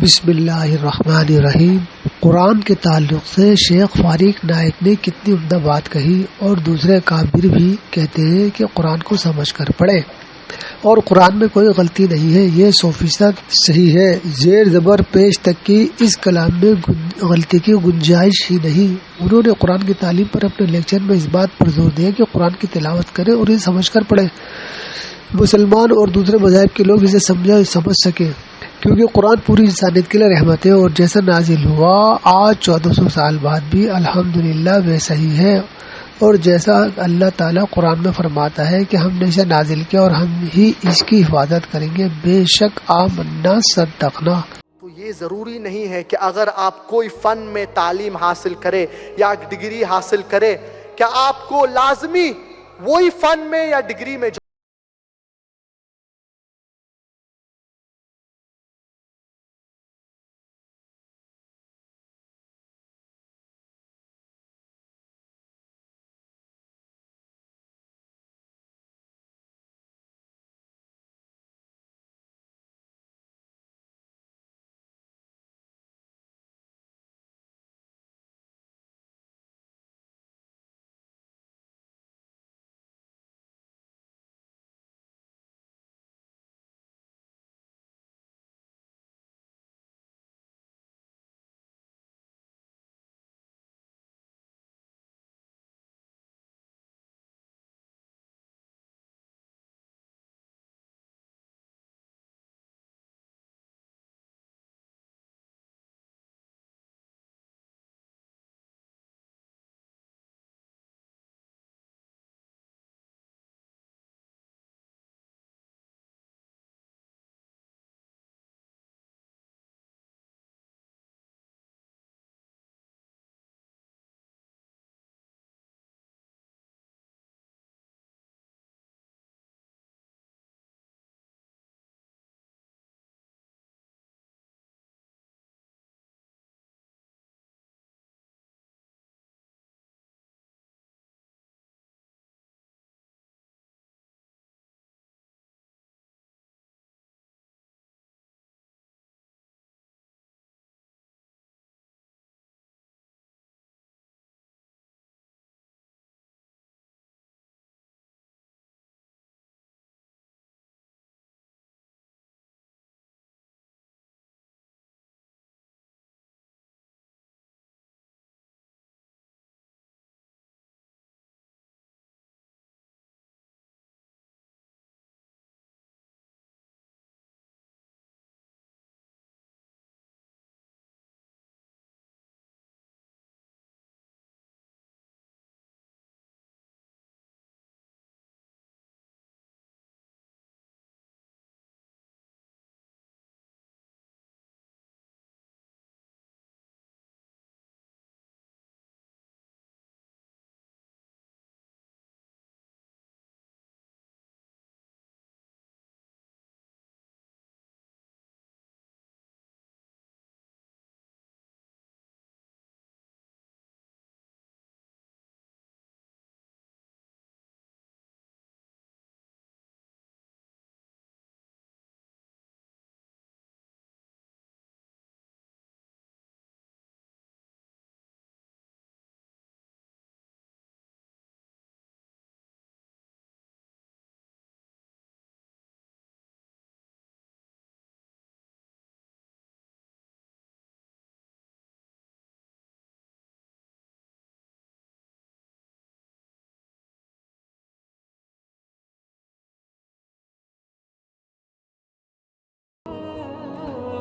بسم اللہ الرحمن الرحیم۔ قرآن کے تعلق سے شیخ فاریق نائک نے کتنی عمدہ بات کہی، اور دوسرے کابر بھی کہتے ہیں کہ قرآن کو سمجھ کر پڑھیں، اور قرآن میں کوئی غلطی نہیں ہے، یہ 100% صحیح ہے، زیر زبر پیش تک کی اس کلام میں غلطی کی گنجائش ہی نہیں۔ انہوں نے قرآن کی تعلیم پر اپنے لیکچر میں اس بات پر زور دیا کہ قرآن کی تلاوت کریں اور اسے سمجھ کر پڑھیں، مسلمان اور دوسرے مذاہب کے لوگ اسے سمجھ سکیں، کیونکہ قرآن پوری انسانیت کے لیے رحمت ہے، اور جیسا نازل ہوا آج 1400 سال بعد بھی الحمدللہ ویسا ہی ہے، اور جیسا اللہ تعالیٰ قرآن میں فرماتا ہے کہ ہم نے اسے نازل کیا اور ہم ہی اس کی حفاظت کریں گے، بے شک آمنا صدقنا۔ تو یہ ضروری نہیں ہے کہ اگر آپ کوئی فن میں تعلیم حاصل کرے یا ڈگری حاصل کرے کہ آپ کو لازمی وہی فن میں یا ڈگری میں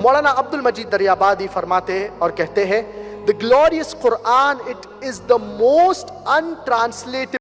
مولانا عبد المجید دریابادی فرماتے ہیں اور کہتے ہیں The glorious Quran, it is the most untranslated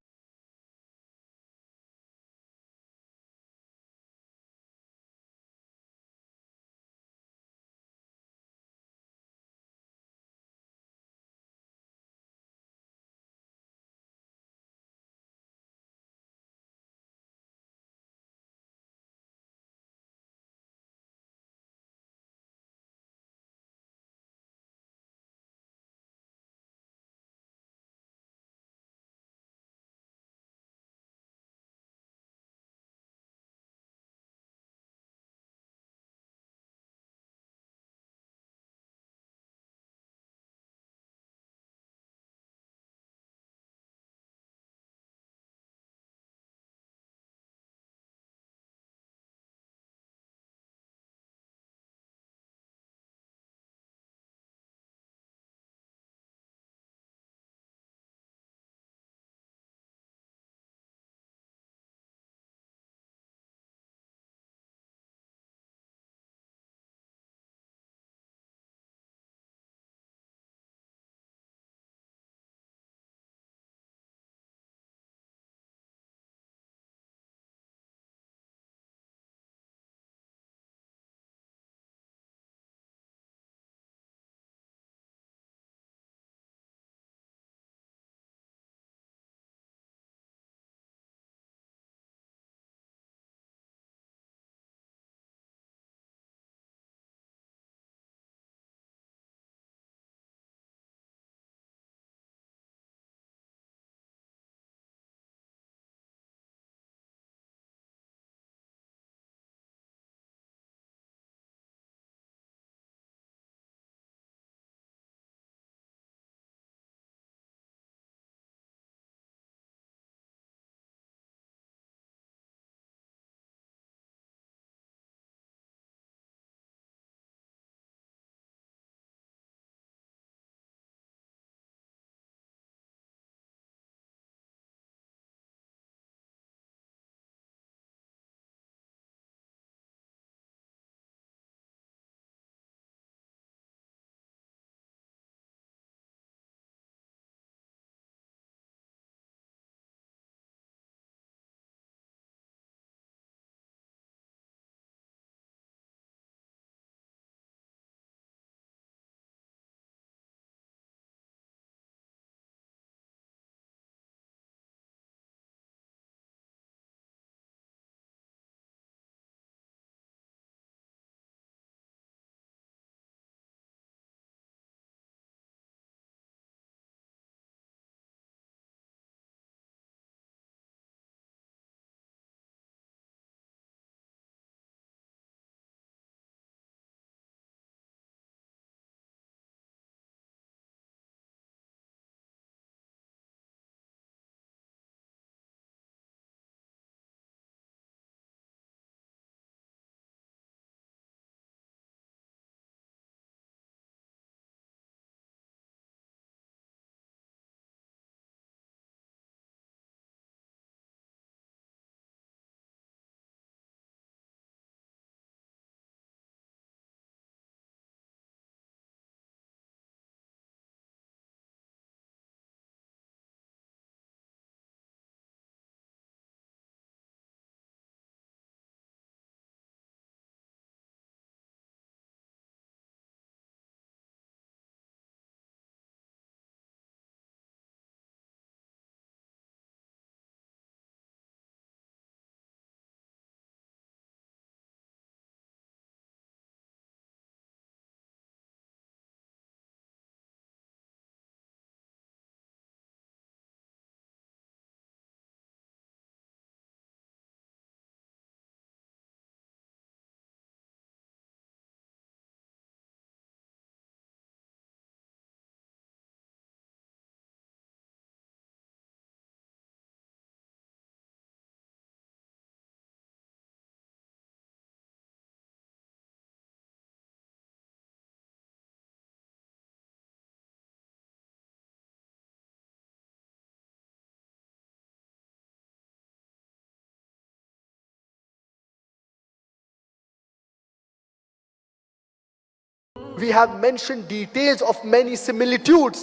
we have mentioned details of many similitudes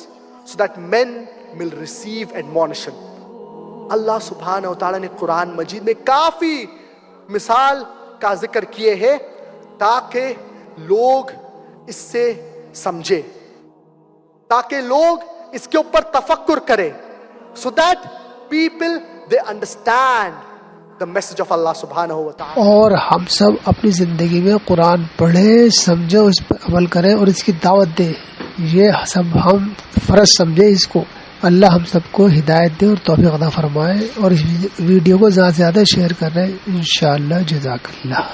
so that men will receive admonition. اللہ سبحانہ و تعالیٰ نے قرآن مجید میں کافی مثال کا ذکر کیے ہیں تاکہ لوگ اس سے سمجھے، تاکہ لوگ اس کے اوپر تفکر کریں، so that people they understand the message of Allah subhanahu wa ta'ala. اور ہم سب اپنی زندگی میں قرآن پڑھیں، سمجھیں، اس پر عمل کریں اور اس کی دعوت دیں. یہ سب ہم فرض سمجھیں اس کو. اللہ ہم سب کو ہدایت دے اور توفیق عطا فرمائے، اور اس ویڈیو کو زیادہ سے زیادہ شیئر کر رہے ہیں انشاءاللہ. جزاک اللہ.